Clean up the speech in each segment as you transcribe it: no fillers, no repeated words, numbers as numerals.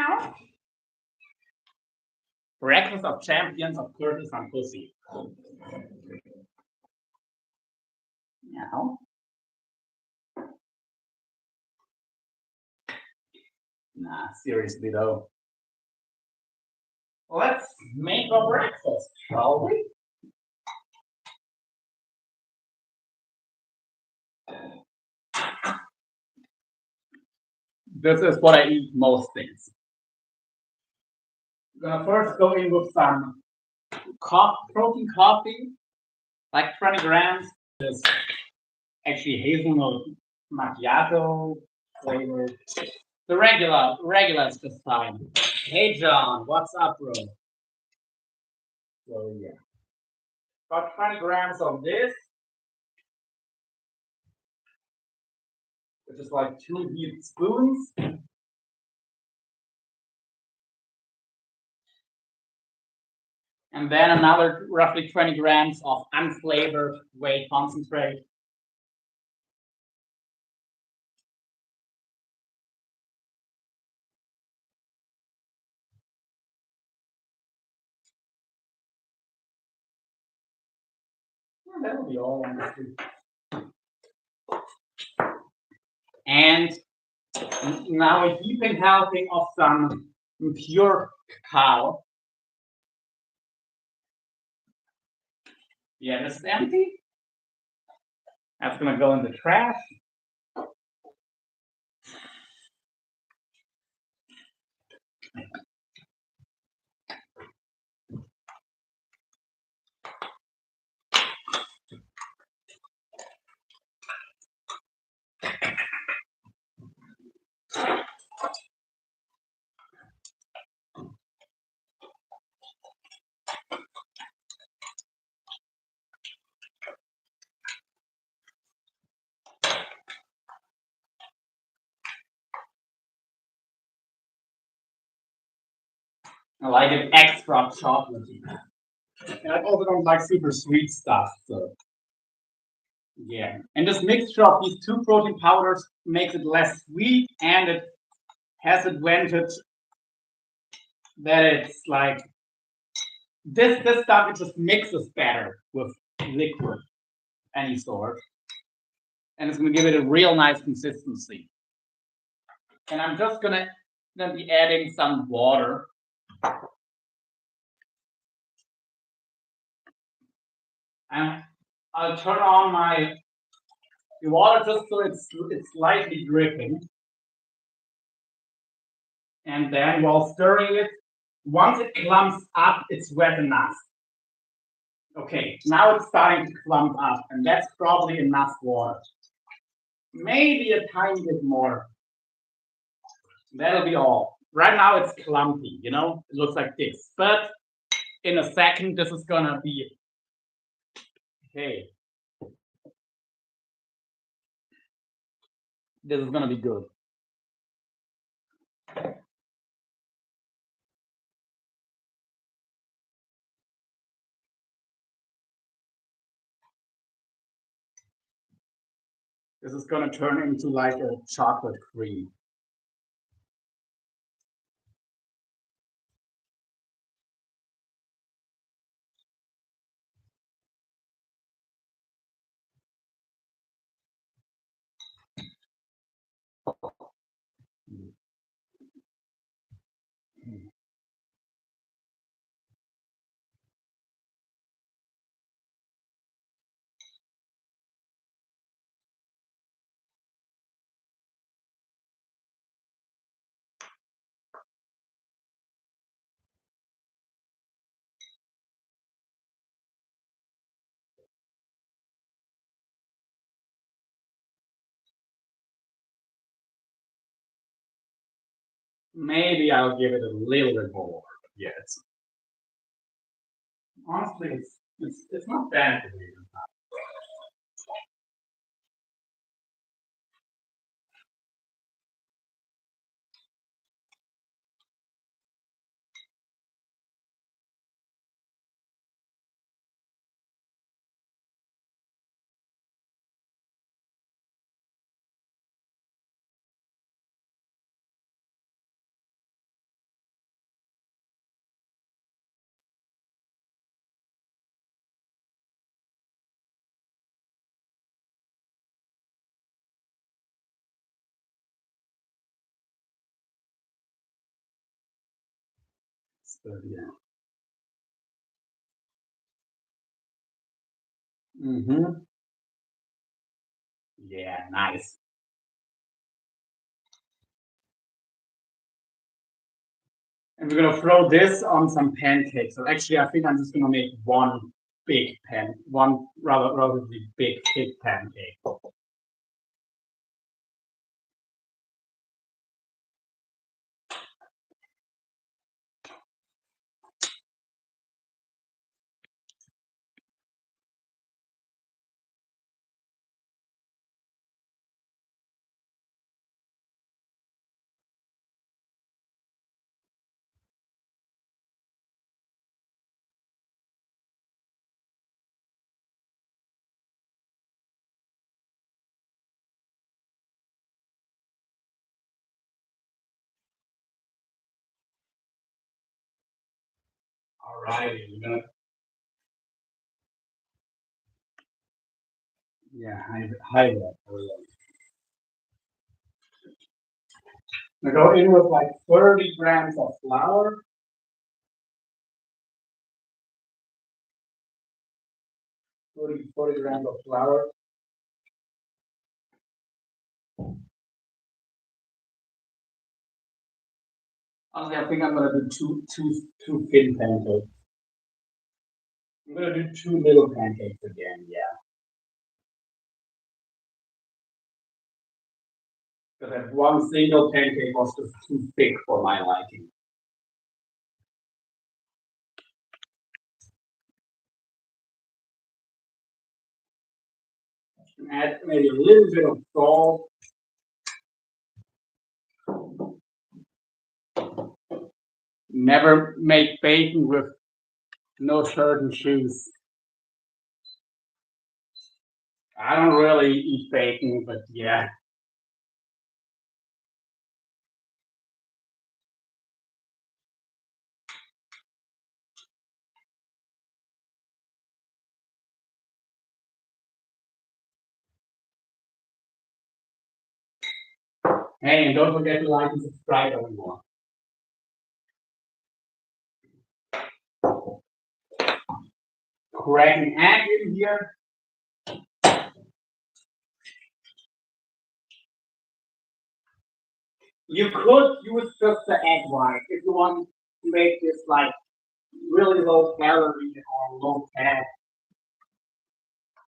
Meow. Breakfast of Champions of Curtis and Pussy. Meow. Nah, seriously though. Let's make our breakfast, shall we? This is what I eat most days. I'm gonna first go in with some protein coffee, like 20 grams. This actually hazelnut macchiato flavor. The regular is just fine. Hey John, what's up, bro? So yeah, about 20 grams of this, which is like 2 heaped spoons. And then another roughly 20 grams of unflavored whey concentrate. Yeah, that'll be all. And now a heaping helping of some pure cacao. Yeah, this is empty. That's gonna go in the trash. I like it extra chocolatey. And I also don't like super sweet stuff, so yeah. And this mixture of these two protein powders makes it less sweet, and it has advantage that it's like this stuff, it just mixes better with liquid any sort, and it's gonna give it a real nice consistency. And I'm just gonna be adding some water. And I'll turn on the water just so it's slightly dripping. And then while stirring it, once it clumps up, it's wet enough. Okay, now it's starting to clump up, and that's probably enough water. Maybe a tiny bit more. That'll be all. Right now it's clumpy, you know? It looks like this. But in a second, this is gonna be, hey, this is gonna be good. This is gonna turn into like a chocolate cream. Maybe I'll give it a little bit more. Yeah, honestly, it's not bad to me. So, yeah. Mm-hmm. Yeah, nice. And we're gonna throw this on some pancakes. So actually, I think I'm just gonna make one relatively big thick pancake. All right, we're gonna hide that. We go in with like 30 grams of flour. 40 grams of flour. Honestly, I think I'm gonna do two thin pancakes. I'm gonna do two little pancakes again, yeah. Because that one single pancake was just too thick for my liking. Add maybe a little bit of salt. Never make bacon with no shirt and shoes. I don't really eat bacon, but yeah. Hey, and don't forget to like and subscribe, everyone. Crack an egg in here. You could use just the egg white if you want to make this like really low calorie or low fat.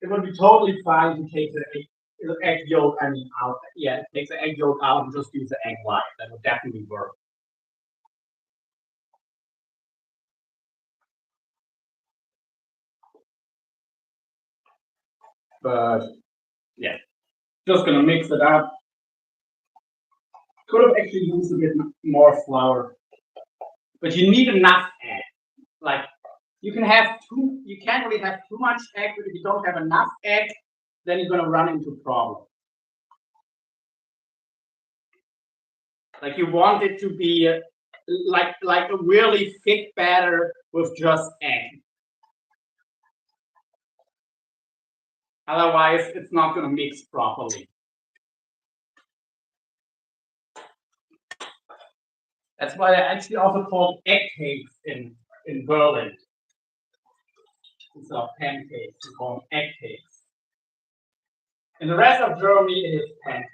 It would be totally fine to take the egg yolk, out. Yeah, take the egg yolk out and just use the egg white. That would definitely work. But yeah, just gonna mix it up. Could have actually used a bit more flour, but you need enough egg. Like you can have too, you can't really have too much egg, but if you don't have enough egg, then you're gonna run into problems. Like you want it to be like a really thick batter with just egg. Otherwise, it's not gonna mix properly. That's why they're actually also called egg cakes in Berlin. Instead of pancakes, we call them egg cakes. In the rest of Germany, it is pancake.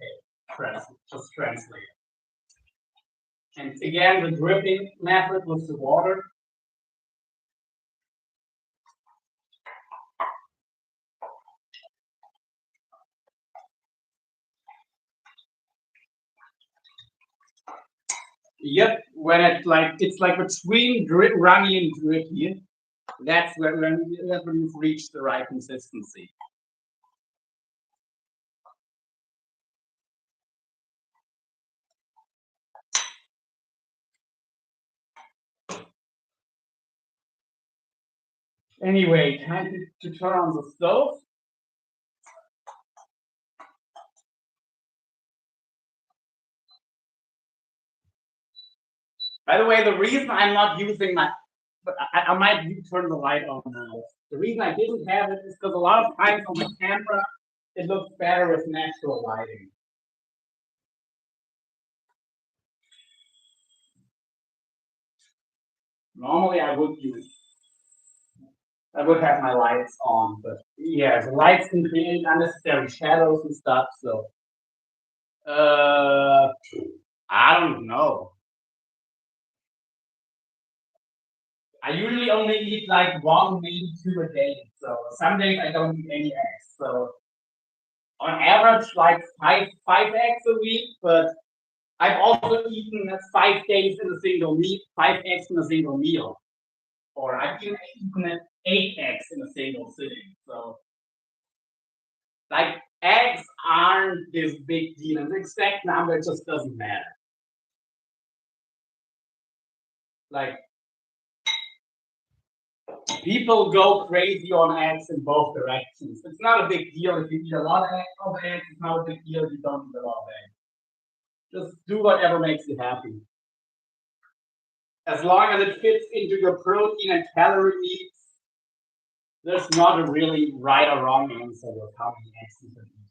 Just translate. And again, the dripping method with the water. Yep, when it's like between runny and drippy, that's when you've reached the right consistency. Anyway, time to turn on the stove. By the way, the reason I'm not using but I might turn the light on now. The reason I didn't have it is because a lot of times on the camera, it looks better with natural lighting. Normally I would have my lights on, but yeah, the lights can create unnecessary shadows and stuff. So uh, I don't know. I usually only eat like one, maybe two a day. So some days I don't eat any eggs. So on average, like five eggs a week. But I've also eaten 5 days in a single meal, 5 eggs in a single meal, or I've even eaten 8 eggs in a single sitting. So like eggs aren't this big deal, and the exact number just doesn't matter. Like people go crazy on eggs in both directions. It's not a big deal if you eat a lot of eggs. It's not a big deal if you don't eat a lot of eggs. Just do whatever makes you happy. As long as it fits into your protein and calorie needs, there's not a really right or wrong answer with how many eggs you can eat.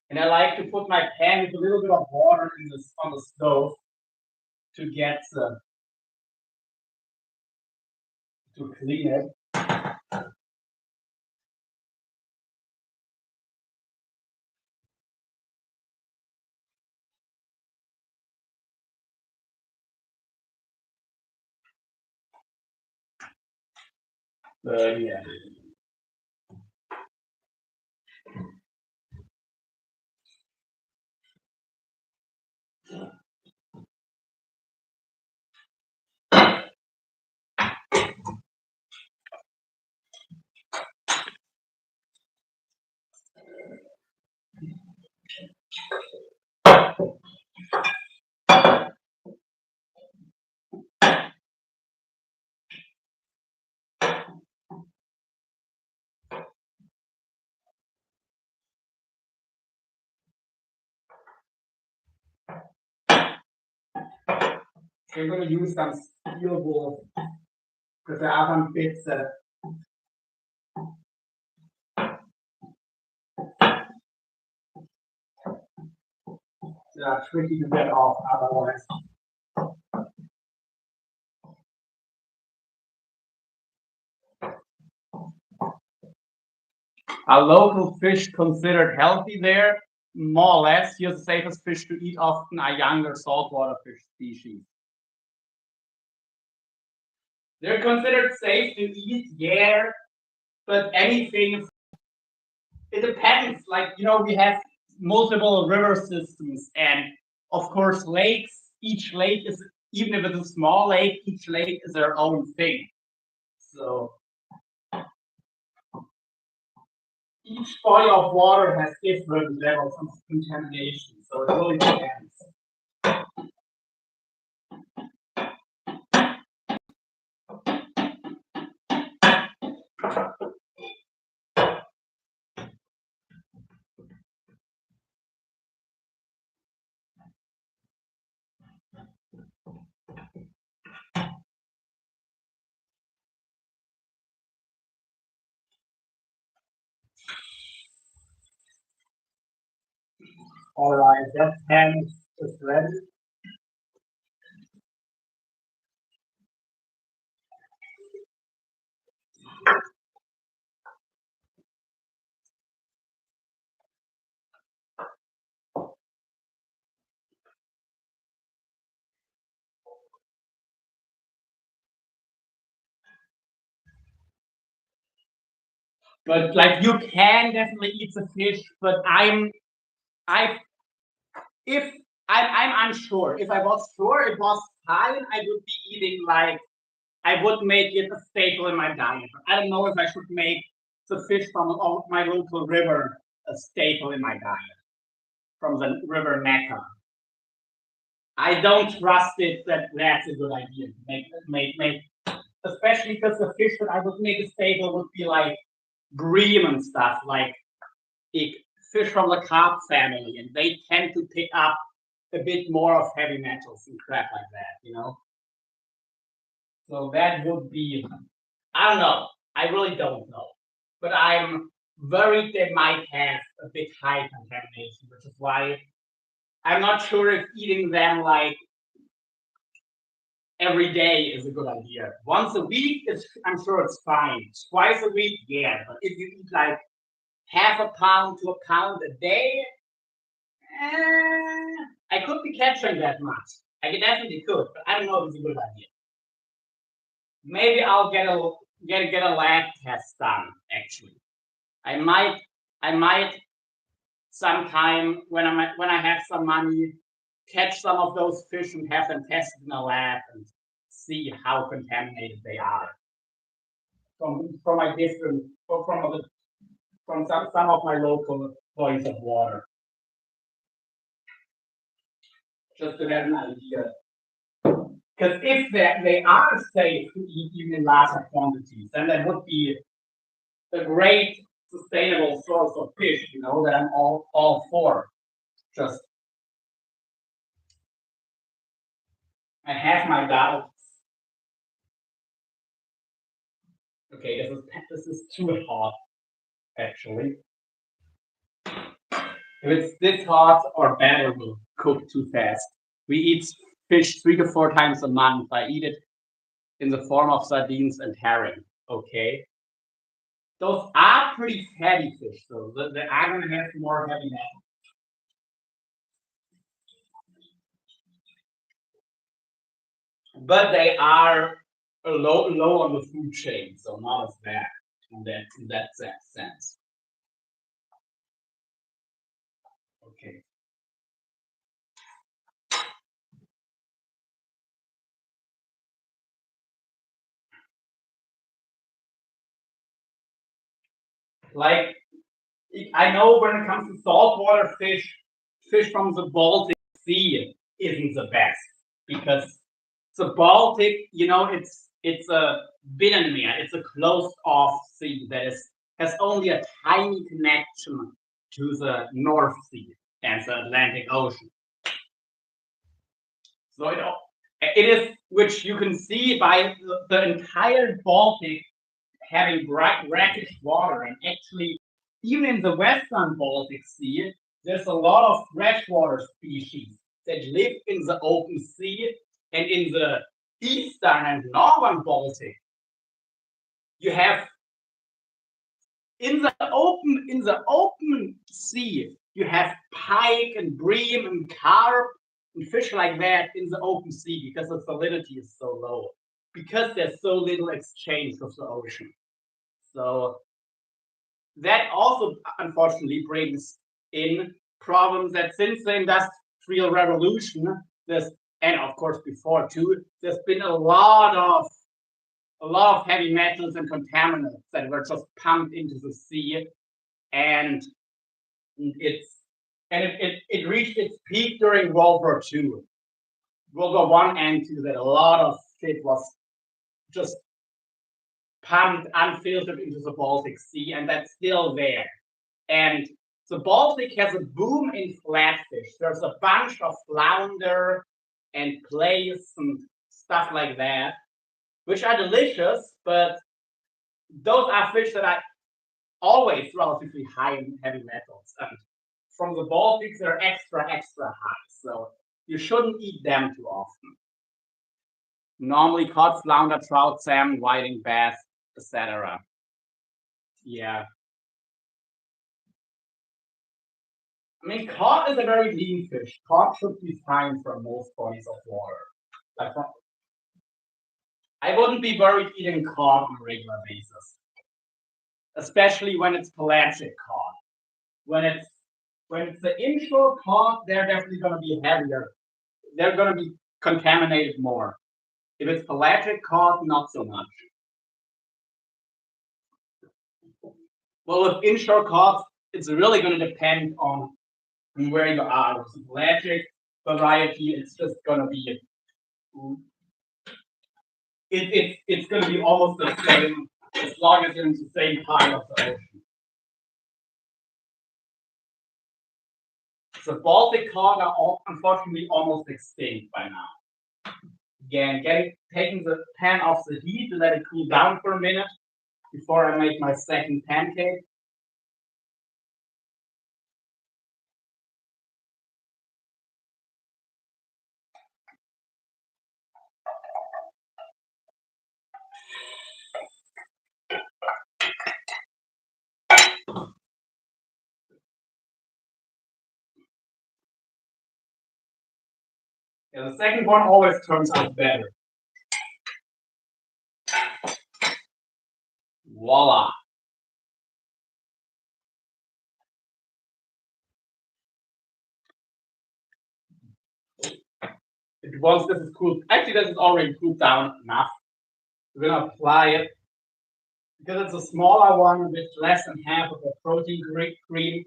And I like to put my pan with a little bit of water on the stove to get to clean it. Yeah. We're going to use some steel wool because there are some bits that are tricky to get off otherwise. Are local fish considered healthy there? More or less. Here's the safest fish to eat often are younger saltwater fish species. They're considered safe to eat, yeah, but anything, it depends. Like, we have multiple river systems and, of course, lakes. Each lake is, even if it's a small lake, each lake is their own thing. So each body of water has different levels of contamination. So it really depends. All right, that pan is ready. But like you can definitely eat the fish, but I if I'm unsure. If I was sure it was fine, I would be eating like I would make it a staple in my diet. I don't know if I should make the fish from my local river a staple in my diet from the river Mecca. I don't trust it that that's a good idea to make especially because the fish that I would make a staple would be like bream and stuff, like big fish from the carp family, and they tend to pick up a bit more of heavy metals and crap like that. So that would be, I don't know. I really don't know. But I'm worried they might have a bit high contamination, which is why I'm not sure if eating them like every day is a good idea. Once a week, I'm sure it's fine. Twice a week, yeah. But if you eat like half a pound to a pound a day, I could be catching that much. I definitely could, but I don't know if it's a good idea. Maybe I'll get a lab test done. Actually, I might I might sometime when I have some money catch some of those fish and have them tested in a lab and see how contaminated they are from my different from some of my local bodies of water. Just to have an idea. Because if they are safe to eat even in larger quantities, then that would be a great sustainable source of fish, that I'm all for. Just I have my doubts. Okay, this is too hot, actually. If it's this hot or better, will cook too fast. We eat fish 3 to 4 times a month. I eat it in the form of sardines and herring. Okay, those are pretty fatty fish, so the are gonna have more heavy metal. But they are low on the food chain, so not as bad in that sense. Okay. Like I know when it comes to saltwater fish from the Baltic Sea isn't the best because the Baltic, it's a Binnenmeer, it's a closed off sea that has only a tiny connection to the North Sea and the Atlantic Ocean. So it is, which you can see by the entire Baltic having brackish water, and actually, even in the Western Baltic Sea, there's a lot of freshwater species that live in the open sea, and in the Eastern and Northern Baltic, you have in the open sea, you have pike and bream and carp and fish like that in the open sea because the salinity is so low, because there's so little exchange with the ocean. So that also unfortunately brings in problems that since the industrial revolution, there's and of course before too, there's been a lot of heavy metals and contaminants that were just pumped into the sea, and it's it reached its peak during World War II. World War One and two, that a lot of shit was just pumped unfiltered into the Baltic Sea, and that's still there. And the Baltic has a boom in flatfish. There's a bunch of flounder and plaice and stuff like that, which are delicious, but those are fish that are always relatively high in heavy metals. And from the Baltics, they're extra, extra high. So you shouldn't eat them too often. Normally cod, flounder, trout, salmon, whiting, bass, etc. Yeah. I mean, cod is a very lean fish. Cod should be fine for most bodies of water. Like, I wouldn't be worried eating cod on a regular basis, especially when it's pelagic cod. When it's the inshore cod, they're definitely going to be heavier. They're going to be contaminated more. If it's pelagic cod, not so much. Well, with inshore cod, it's really going to depend on where you are. With the pelagic variety, it's just going to be it's going to be almost the same as long as you're in the same part of the ocean. The Baltic cod are unfortunately almost extinct by now. Again, taking the pan off the heat to let it cool down for a minute before I make my second pancake. Yeah, the second one always turns out better. Voila. Once this is cooled, actually this is already cooled down enough. We're gonna apply it because it's a smaller one with less than half of the protein cream.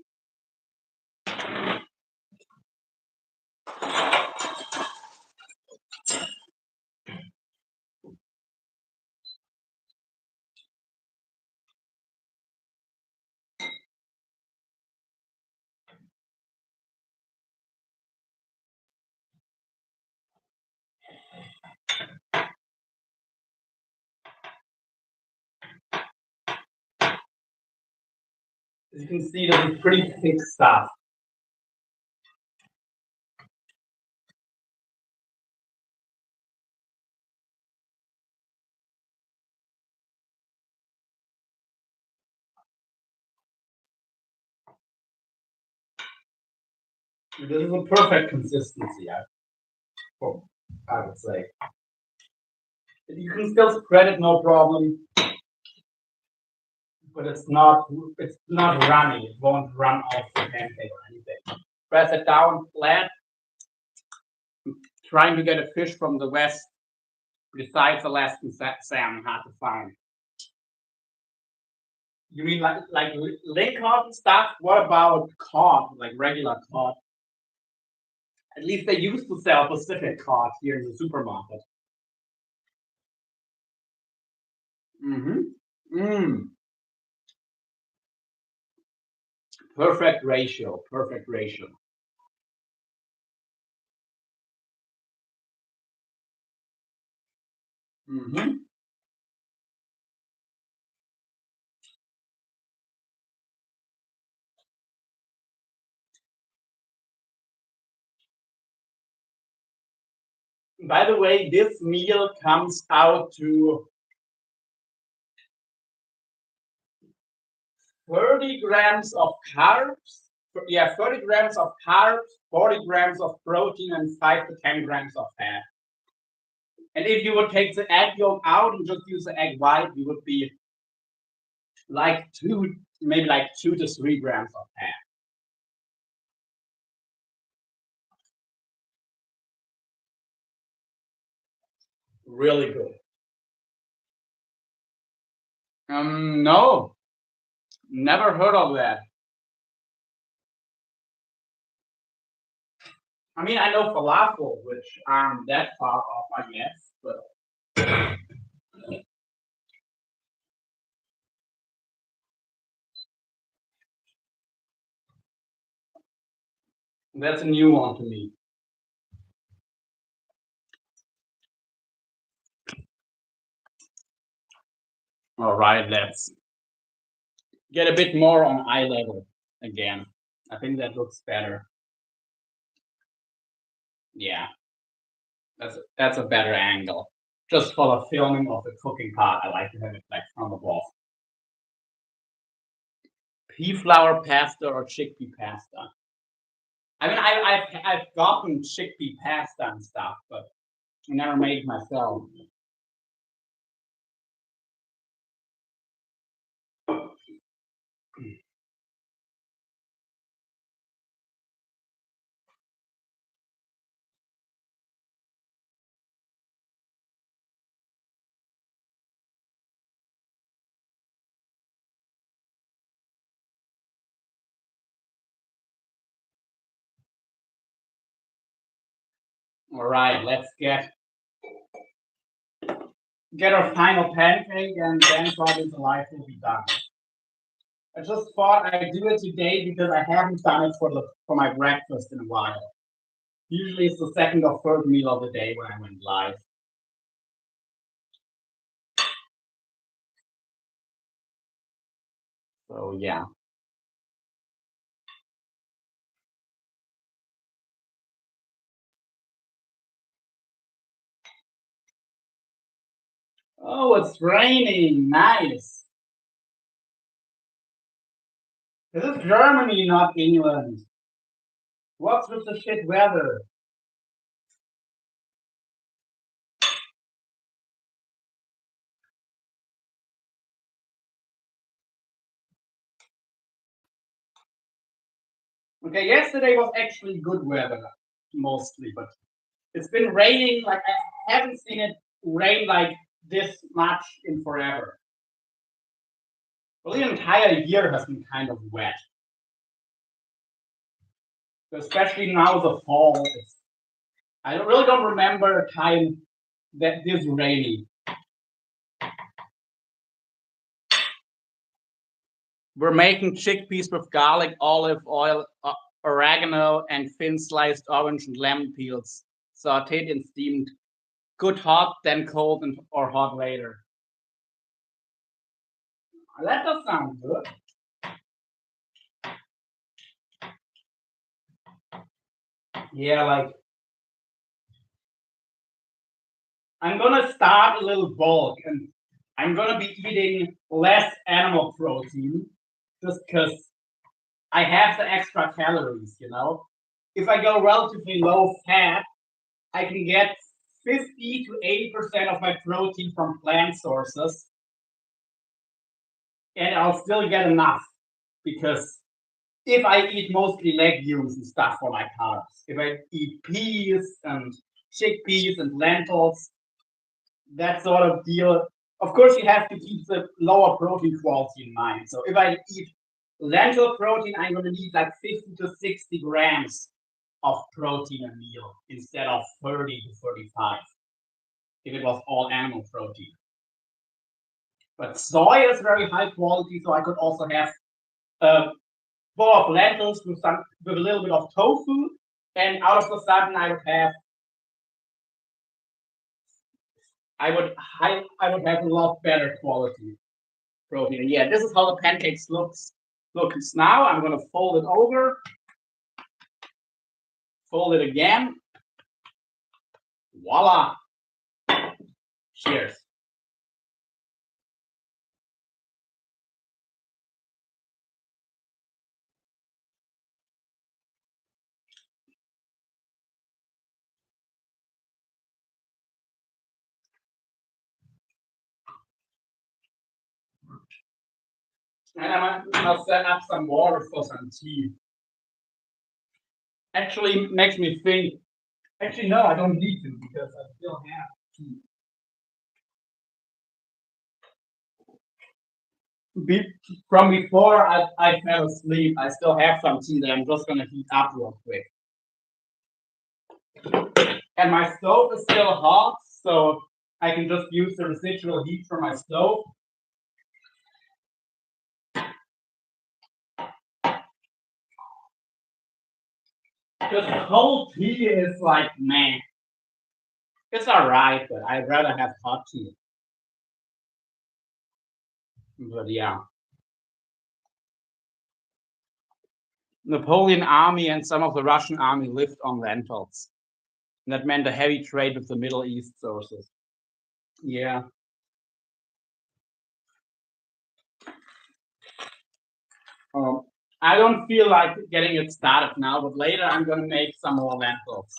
As you can see, this is pretty thick stuff. This is a perfect consistency, I would say. You can still spread it, no problem, but it's not runny. It won't run off the pancake or anything. Press it down flat. Trying to get a fish from the west, besides Alaskan salmon, hard to find. You mean like lake cod and stuff? What about cod, like regular cod? At least they used to sell Pacific cod here in the supermarket. Perfect ratio, perfect ratio. By the way, this meal comes out to 30 grams of carbs. Yeah, 30 grams of carbs, 40 grams of protein, and 5 to 10 grams of fat. And if you would take the egg yolk out and just use the egg white, you would be like maybe like 2 to 3 grams of fat. Really good. No, never heard of that. I mean, I know falafel, which aren't that far off, I guess, but that's a new one to me. All right, let's get a bit more on eye level again. I think that looks better. Yeah, that's a better angle. Just for the filming of the cooking part, I like to have it like from above. Pea flour pasta or chickpea pasta? I mean, I've gotten chickpea pasta and stuff, but I never made it myself. All right, let's get our final pancake, and then probably the life will be done. I just thought I'd do it today because I haven't done it for my breakfast in a while. Usually it's the second or third meal of the day when I went live. So yeah. Oh, it's raining. Nice. This is Germany, not England. What's with the shit weather? Okay, yesterday was actually good weather, mostly, but it's been raining like I haven't seen it rain like this much in forever. Well, the entire year has been kind of wet, especially now the fall. I really don't remember a time that this rainy. We're making chickpeas with garlic, olive oil, oregano, and thin sliced orange and lemon peels, sauteed and steamed. Good hot, then cold, and or hot later. That does sound good. Yeah, like I'm gonna start a little bulk, and I'm gonna be eating less animal protein, just because I have the extra calories. If I go relatively low fat, I can get 50 to 80% of my protein from plant sources, and I'll still get enough because if I eat mostly legumes and stuff for my carbs, if I eat peas and chickpeas and lentils, that sort of deal. Of course, you have to keep the lower protein quality in mind. So if I eat lentil protein, I'm going to need like 50 to 60 grams of protein a meal instead of 30 to 35 if it was all animal protein. But soy is very high quality, so I could also have a bowl of lentils with a little bit of tofu, and out of the sudden I would have a lot better quality protein. And yeah, this is how the pancakes looks now. I'm gonna fold it over, fold it again. Voila! Cheers. And I'm gonna set up some water for some tea. Actually, makes me think. Actually, no, I don't need to because I still have tea. From before I fell asleep, I still have some tea that I'm just gonna heat up real quick. And my stove is still hot, so I can just use the residual heat from my stove. Because cold tea is like, man, it's alright, but I'd rather have hot tea. But yeah. Napoleon army and some of the Russian army lived on lentils. And that meant a heavy trade with the Middle East sources. Yeah. Um, I don't feel like getting it started now, but later I'm gonna make some more lentils.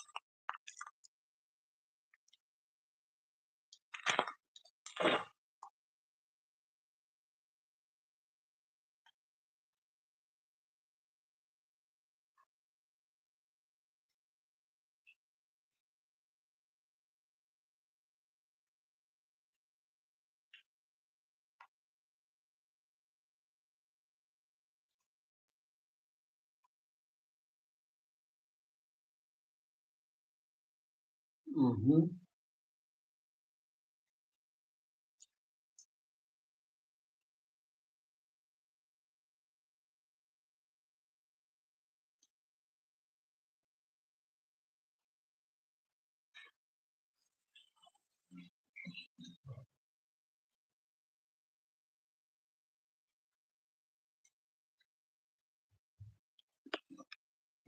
Mm-hmm.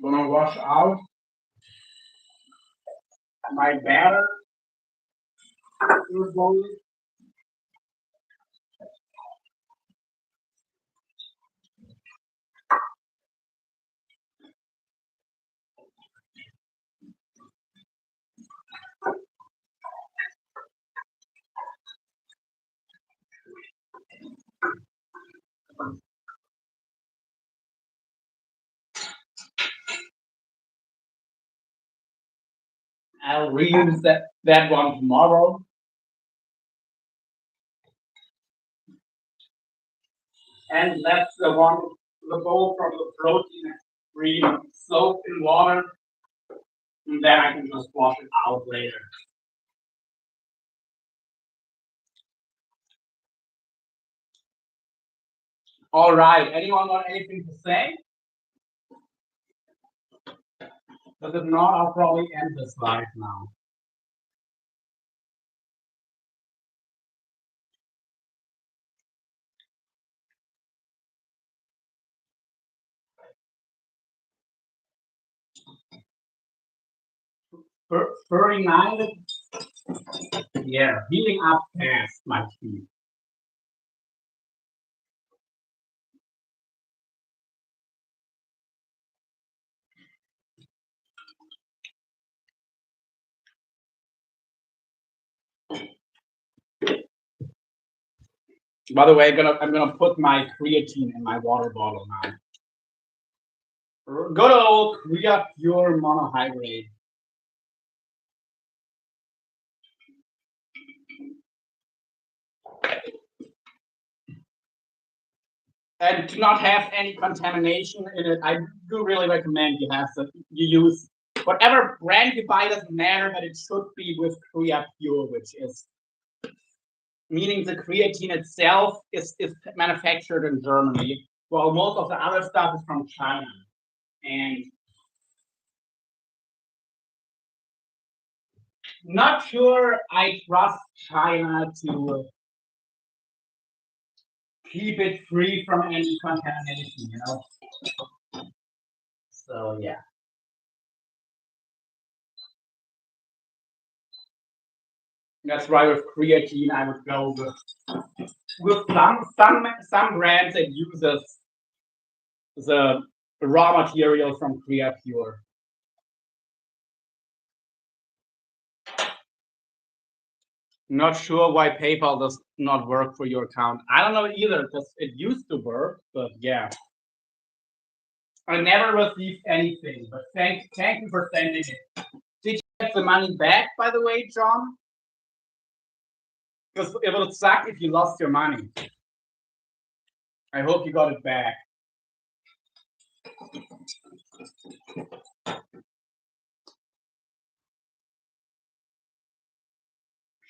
Gonna wash out my batter. I'll reuse that one tomorrow. And that's the one, the bowl from the protein free soaked in water. And then I can just wash it out later. All right. Anyone got anything to say? Because if not, I'll probably end this live now. Furry minded, yeah, healing up fast, my teeth. By the way, I'm gonna put my creatine in my water bottle now. Good old Korea Pure Monohydrate. And to not have any contamination in it, I do really recommend you use whatever brand you buy. Doesn't matter, but it should be with Korea Pure, which is meaning the creatine itself is manufactured in Germany, while most of the other stuff is from China. And not sure I trust China to keep it free from any contamination, you know? So yeah. That's why with creatine I would go with some brands that uses the raw material from Korea Pure. Not sure why PayPal does not work for your account. I don't know either, because it used to work, but yeah. I never received anything, but thank you for sending it. Did you get the money back, by the way, John? Because it would suck if you lost your money. I hope you got it back.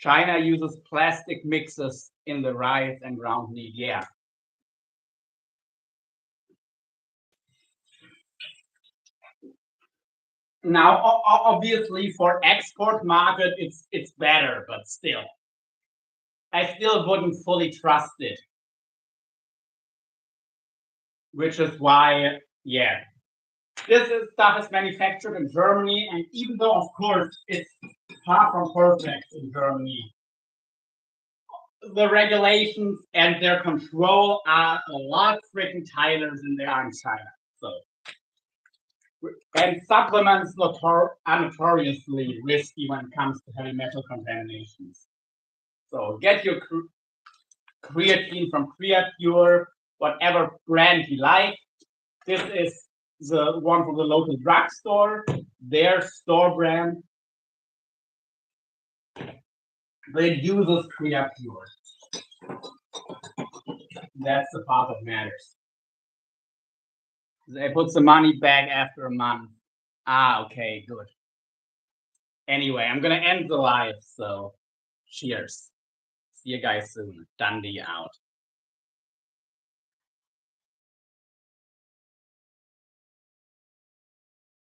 China uses plastic mixes in the rice and ground meat. Yeah. Now, obviously, for export market, it's better, but still, I still wouldn't fully trust it. Which is why, yeah, this stuff is manufactured in Germany, and even though, of course, it's far from perfect in Germany, the regulations and their control are a lot freaking tighter than they are in China. So, and supplements are notoriously risky when it comes to heavy metal contaminations. So get your creatine from Korea Pure, whatever brand you like. This is the one from the local drugstore, their store brand. They uses Korea Pure. That's the part that matters. They put the money back after a month. Ah, okay, good. Anyway, I'm gonna end the live, so cheers. See you guys soon. Dundee out.